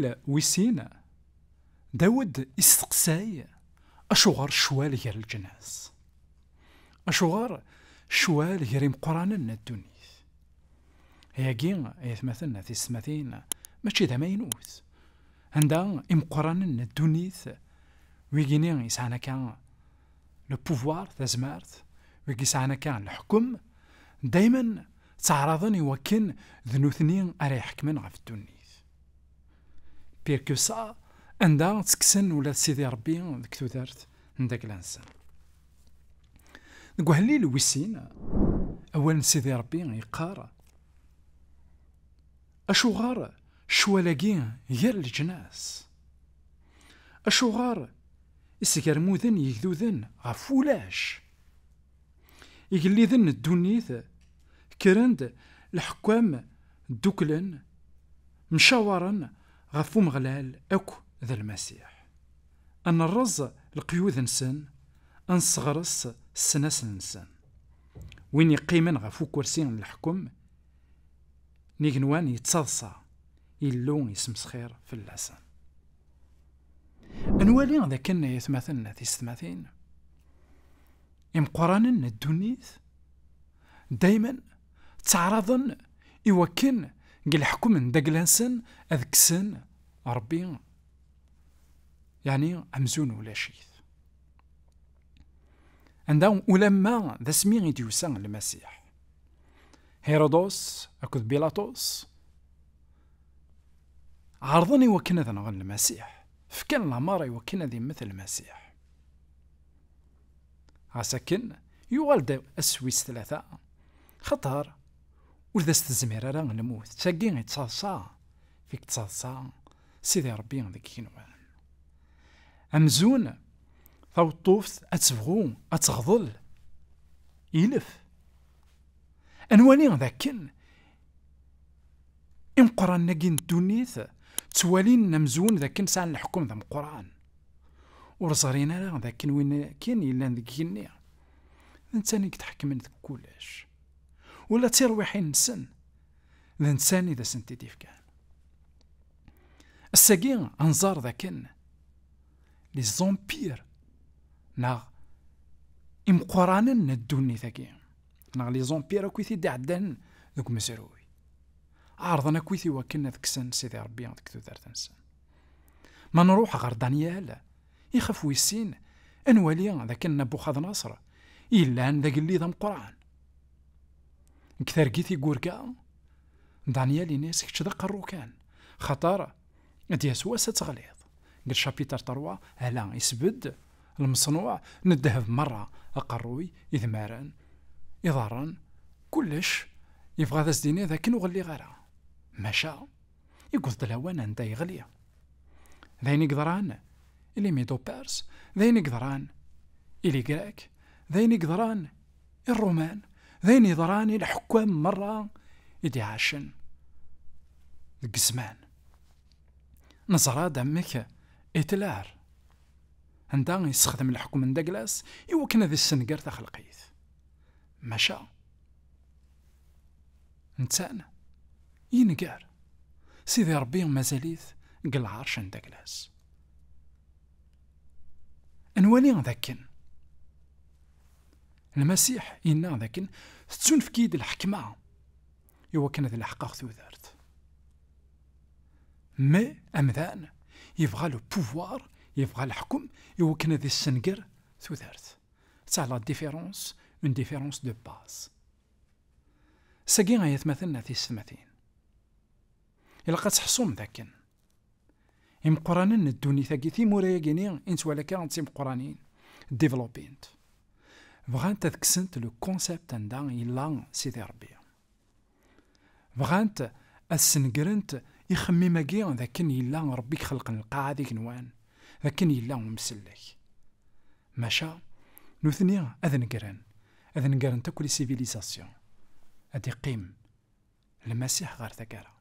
وهليل ويسين داود استقساي أشغر شوال غير الجناس، أشغر شوال غير مقرانا الدنيا. هياكي يتمثلنا في السماثين ماشي دا ماينوث عندها إمقرانا الدنيا ويجيني يسعنا كان لو بوفوار تزمارت ويجي يسعنا كان الحكم دايما تعرضن يوكن ذنوثنين أري يحكمن غف الدنيا بيركو سا عندها تكسن ولا سيدي ربي ذك تودارت عندك الانسان. نقول هليل ويسين اولا سيدي ربي يقار اشغار شوالاكي غير الجناس، اشغار يسكرموذن يكذوذن غف ولاش يقليذن الدنيث كرند الحكام دوكلن مشاورا غفو مغلال اكو ذا المسيح أن الرز القيود نسن أن صغرس السناس نسن وين يقيمن غفو كرسي الحكم نيغنوان يتصاصى يلون يسمسخير في اللسان. أنوالي ذا كنا يتمثلنا في السماثين يمقرانا الدنيث دايما تعرضن يوكن قل حكم داكلانسن أذكسن ربي يعني أمزون ولا شيث عندهم ولما ذا سمي يديوسان المسيح هيرودوس أكد بيلاطوس عرضني وكنا ذا نغن المسيح فكان العمارة وكنا ذي مثل المسيح عساكن يوالد أسويس ثلاثة خطر وذا استزمير راه نموت تاقين يتصاصى فيك تصاصى سيدي ربي ذاك كينوان أمزون ثو طوفت أتبغو أتغضل يلف أنواني ذاكن إمقران ناقين الدنيث توالين نمزون ذاكن ساعة الحكم ذا مقران ورزارينا ذاكن وين كاين إلا ذاك كيني إنساني كتحكمن ذاك كولاش ولا تيرويحين نسن ذا إنساني ذا سنتي ديف كان الساقين أنظار ذاكن لي زومبير ناغ إمقرانا الدوني ذاكي ناغ لي زومبير كويثي دي عدان ذوك مسروي عارضنا كويثي وكنا ذاك سن سيدي ربي ذاك تودار تنسن. ما نروح غير دانيال يخاف ويسين انوالي ذاك نبوخذ نصر إلا ذاك اللي ذا مقران كثر كيثي قوركا دانيال يناس كتشدا قرو كان خطر دياسوا ستغليظ قال شابيتر 3 هلا يسبد المصنوع ندهب مرة أقروي إذمارا إضارا كلش يبغى ذا سديني ذاك نغلي غيرها ماشا يقول دلاوان انت يغلي ذاين يقدران إلي ميدو بارس ذاين يقدران إلي كراك ذاين يقدران الرومان ذاين يقدران إلى حكام مرة يدي عاشن القزمان نظرا دمك إتلار عندها يستخدم الحكم من داكلاس يوكنا ذي السنقر تخلقيث ماشا انسان ينقار سيدي ربي مازاليث قل عرش عند داكلاس انوالي ذاكن المسيح إنا ذاكن تسون في كيد الحكمة يوكنا ذي الحقاق ثوذارت مي أمذان يبغى لو بوفوار يبغى الحكم يوكنا ذي السنقر ثوذارت تاع لا ديفيرونس اون ديفيرونس دو باز ساقي غيتمثلنا في السماثين إلا قد تحصوم ذاكن يمقرانين الدوني ثاقي ثي مورايا كيني انت ولا كان تي مقرانين ديفلوبينت بغانت تكسنت لو كونسيبت عندها إلا سيدي ربي بغانت السنقرنت يخمم كي ذاكن إلا ربي خلق القاعة ذيك نوان ذاكن إلا مسلك ماشا نوثني أذن تاكل سيفيليزاسيون أدي قيم المسيح غير ذاكرا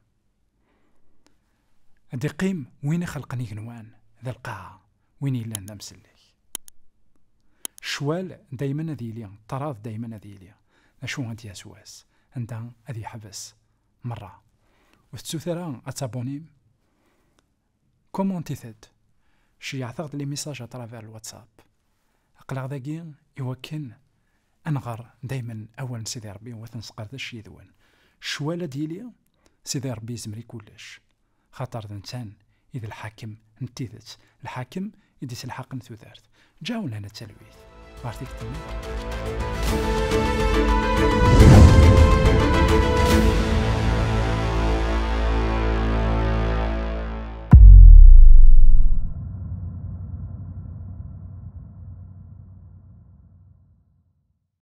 أدي قيم وين خلقني كنوان ذا القاعة وين إلا ذا مسلك شوال دايما ذي ليا طراف دايما ذي ليا أشو غادي يسواس عندها أذي حبس مرة وتسوثرا أتابونيم كومونتي ثاد شي يعثغد لي ميساج اترافير الواتساب اقلع ذاكي يوكن انغر دايما اول سيدي ربي وثنسقر ذا الشي يذوان شوالا ديالي سيدي ربي يزمري كلش خاطر ذنتان اذا الحاكم نتيذت الحاكم يديس الحق نثوثارت جاونا هنا التلويث بارتيك